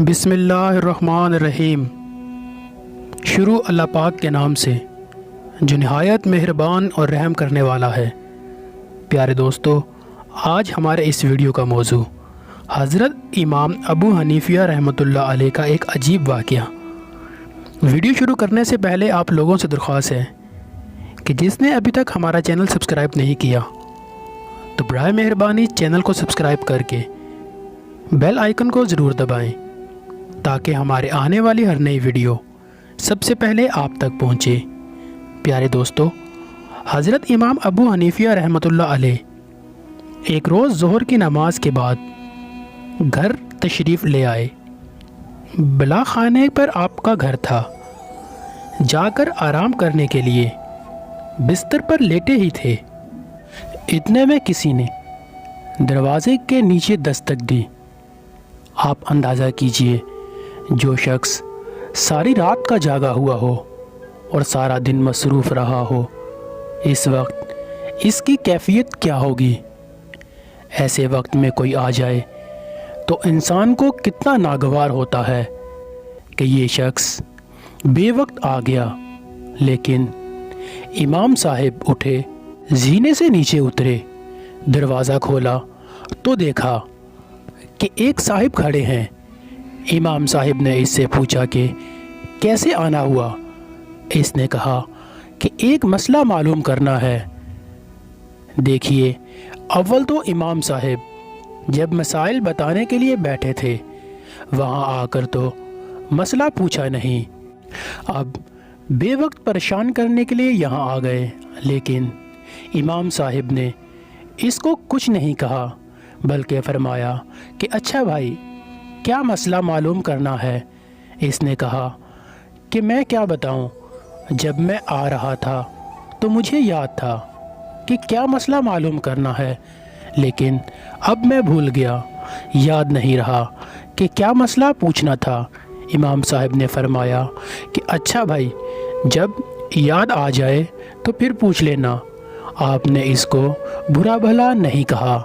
بسم اللہ الرحمن الرحیم۔ شروع اللہ پاک کے نام سے جو نہایت مہربان اور رحم کرنے والا ہے۔ پیارے دوستو، آج ہمارے اس ویڈیو کا موضوع حضرت امام ابو حنیفہ رحمۃ اللہ علیہ کا ایک عجیب واقعہ۔ ویڈیو شروع کرنے سے پہلے آپ لوگوں سے درخواست ہے کہ جس نے ابھی تک ہمارا چینل سبسکرائب نہیں کیا تو برائے مہربانی چینل کو سبسکرائب کر کے بیل آئیکن کو ضرور دبائیں تاکہ ہمارے آنے والی ہر نئی ویڈیو سب سے پہلے آپ تک پہنچے۔ پیارے دوستو، حضرت امام ابو حنیفہ رحمۃ اللہ علیہ ایک روز ظہر کی نماز کے بعد گھر تشریف لے آئے۔ بلا خانے پر آپ کا گھر تھا۔ جا کر آرام کرنے کے لیے بستر پر لیٹے ہی تھے، اتنے میں کسی نے دروازے کے نیچے دستک دی۔ آپ اندازہ کیجئے، جو شخص ساری رات کا جاگا ہوا ہو اور سارا دن مصروف رہا ہو، اس وقت اس کی کیفیت کیا ہوگی۔ ایسے وقت میں کوئی آ جائے تو انسان کو کتنا ناگوار ہوتا ہے کہ یہ شخص بے وقت آ گیا۔ لیکن امام صاحب اٹھے، زینے سے نیچے اترے، دروازہ کھولا تو دیکھا کہ ایک صاحب کھڑے ہیں۔ امام صاحب نے اس سے پوچھا کہ کیسے آنا ہوا۔ اس نے کہا کہ ایک مسئلہ معلوم کرنا ہے۔ دیکھیے، اول تو امام صاحب جب مسائل بتانے کے لیے بیٹھے تھے، وہاں آ کر تو مسئلہ پوچھا نہیں، اب بے وقت پریشان کرنے کے لیے یہاں آ گئے۔ لیکن امام صاحب نے اس کو کچھ نہیں کہا، بلکہ فرمایا کہ اچھا بھائی، کیا مسئلہ معلوم کرنا ہے؟ اس نے کہا کہ میں کیا بتاؤں، جب میں آ رہا تھا تو مجھے یاد تھا کہ کیا مسئلہ معلوم کرنا ہے، لیکن اب میں بھول گیا، یاد نہیں رہا کہ کیا مسئلہ پوچھنا تھا۔ امام صاحب نے فرمایا کہ اچھا بھائی، جب یاد آ جائے تو پھر پوچھ لینا۔ آپ نے اس کو برا بھلا نہیں کہا،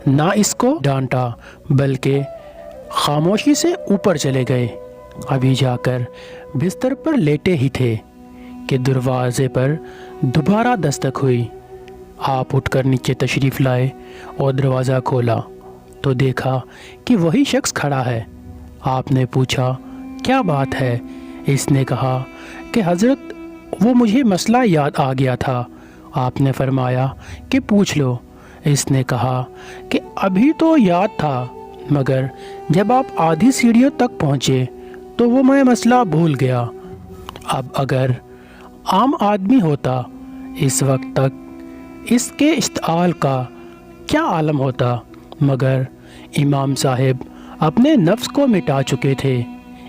نہ اس کو ڈانٹا، بلکہ خاموشی سے اوپر چلے گئے۔ ابھی جا کر بستر پر لیٹے ہی تھے کہ دروازے پر دوبارہ دستک ہوئی۔ آپ اٹھ کر نیچے تشریف لائے اور دروازہ کھولا تو دیکھا کہ وہی شخص کھڑا ہے۔ آپ نے پوچھا کیا بات ہے؟ اس نے کہا کہ حضرت، وہ مجھے مسئلہ یاد آ گیا تھا۔ آپ نے فرمایا کہ پوچھ لو۔ اس نے کہا کہ ابھی تو یاد تھا، مگر جب آپ آدھی سیڑھیوں تک پہنچے تو وہ میں مسئلہ بھول گیا۔ اب اگر عام آدمی ہوتا، اس وقت تک اس کے اشتعال کا کیا عالم ہوتا، مگر امام صاحب اپنے نفس کو مٹا چکے تھے۔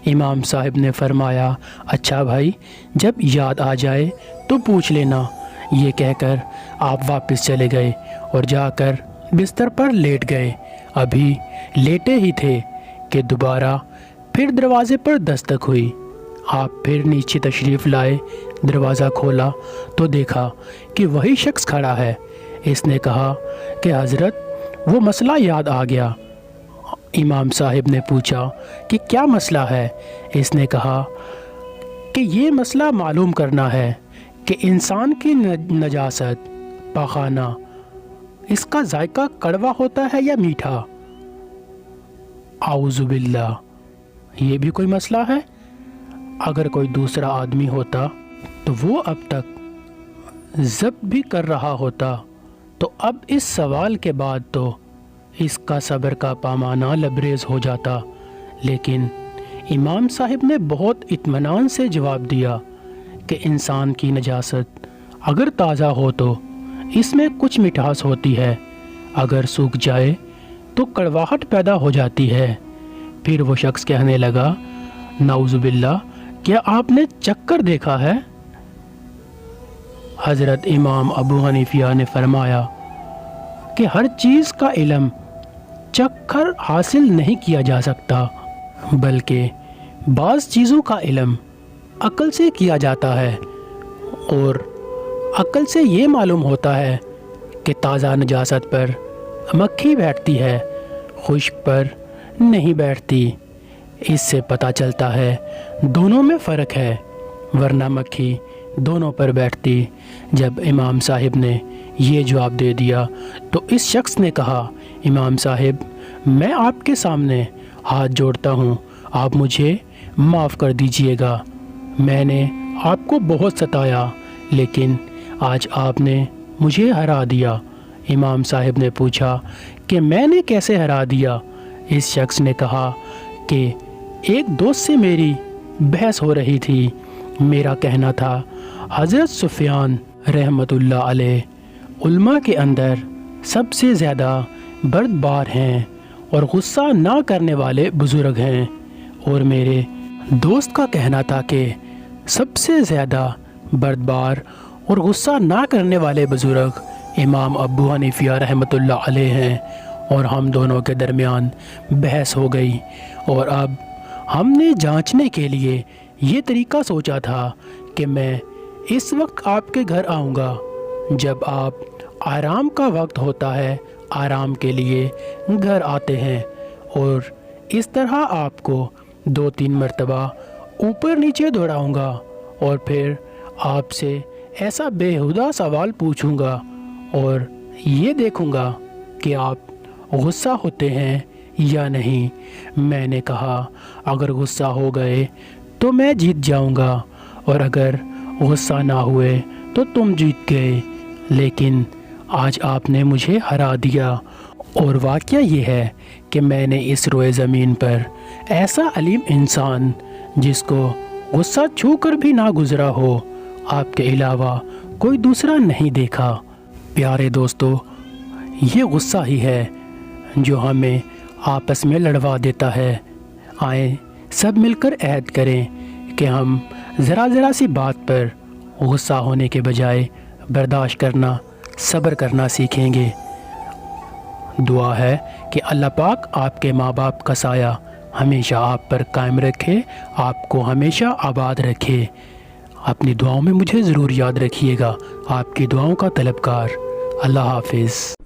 امام صاحب نے فرمایا اچھا بھائی، جب یاد آ جائے تو پوچھ لینا۔ یہ کہہ کر آپ واپس چلے گئے اور جا کر بستر پر لیٹ گئے۔ ابھی لیٹے ہی تھے کہ دوبارہ پھر دروازے پر دستک ہوئی۔ آپ پھر نیچے تشریف لائے، دروازہ کھولا تو دیکھا کہ وہی شخص کھڑا ہے۔ اس نے کہا کہ حضرت، وہ مسئلہ یاد آ گیا۔ امام صاحب نے پوچھا کہ کیا مسئلہ ہے؟ اس نے کہا کہ یہ مسئلہ معلوم کرنا ہے کہ انسان کی نجاست، پاخانہ، اس کا ذائقہ کڑوا ہوتا ہے یا میٹھا؟ اعوذ باللہ، یہ بھی کوئی مسئلہ ہے؟ اگر کوئی دوسرا آدمی ہوتا تو وہ اب تک ضبط بھی کر رہا ہوتا، تو اب اس سوال کے بعد تو اس کا صبر کا پیمانہ لبریز ہو جاتا۔ لیکن امام صاحب نے بہت اطمینان سے جواب دیا کہ انسان کی نجاست اگر تازہ ہو تو اس میں کچھ مٹھاس ہوتی ہے، اگر سوکھ جائے تو کڑواہٹ پیدا ہو جاتی ہے۔ پھر وہ شخص کہنے لگا نعوذ باللہ، کیا آپ نے چکر دیکھا ہے؟ حضرت امام ابو حنیفہ نے فرمایا کہ ہر چیز کا علم چکھ کر حاصل نہیں کیا جا سکتا، بلکہ بعض چیزوں کا علم عقل سے کیا جاتا ہے، اور عقل سے یہ معلوم ہوتا ہے کہ تازہ نجاست پر مکھی بیٹھتی ہے، خشک پر نہیں بیٹھتی۔ اس سے پتہ چلتا ہے دونوں میں فرق ہے، ورنہ مکھی دونوں پر بیٹھتی۔ جب امام صاحب نے یہ جواب دے دیا تو اس شخص نے کہا، امام صاحب میں آپ کے سامنے ہاتھ جوڑتا ہوں، آپ مجھے معاف کر دیجئے گا۔ میں نے آپ کو بہت ستایا لیکن آج آپ نے مجھے ہرا دیا۔ امام صاحب نے پوچھا کہ میں نے کیسے ہرا دیا؟ اس شخص نے کہا کہ ایک دوست سے میری بحث ہو رہی تھی، میرا کہنا تھا حضرت سفیان رحمۃ اللہ علیہ علماء کے اندر سب سے زیادہ بردبار ہیں اور غصہ نہ کرنے والے بزرگ ہیں، اور میرے دوست کا کہنا تھا کہ سب سے زیادہ بردبار اور غصہ نہ کرنے والے بزرگ امام ابو حنیفہ رحمۃ اللہ علیہ ہیں، اور ہم دونوں کے درمیان بحث ہو گئی، اور اب ہم نے جانچنے کے لیے یہ طریقہ سوچا تھا کہ میں اس وقت آپ کے گھر آؤں گا جب آپ آرام کا وقت ہوتا ہے، آرام کے لیے گھر آتے ہیں، اور اس طرح آپ کو 2-3 مرتبہ اوپر نیچے دوڑاؤں گا اور پھر آپ سے ایسا بیہودہ سوال پوچھوں گا اور یہ دیکھوں گا کہ آپ غصہ ہوتے ہیں یا نہیں۔ میں نے کہا اگر غصہ ہو گئے تو میں جیت جاؤں گا، اور اگر غصہ نہ ہوئے تو تم جیت گئے، لیکن آج آپ نے مجھے ہرا دیا۔ اور واقعہ یہ ہے کہ میں نے اس روئے زمین پر ایسا علیم انسان جس کو غصہ چھو کر بھی نہ گزرا ہو، آپ کے علاوہ کوئی دوسرا نہیں دیکھا۔ پیارے دوستو، یہ غصہ ہی ہے جو ہمیں آپس میں لڑوا دیتا ہے۔ آئیں سب مل کر عہد کریں کہ ہم ذرا سی بات پر غصہ ہونے کے بجائے برداشت کرنا، صبر کرنا سیکھیں گے۔ دعا ہے کہ اللہ پاک آپ کے ماں باپ کا سایہ ہمیشہ آپ پر قائم رکھے، آپ کو ہمیشہ آباد رکھے۔ اپنی دعاؤں میں مجھے ضرور یاد رکھیے گا۔ آپ کی دعاؤں کا طلبگار۔ اللہ حافظ۔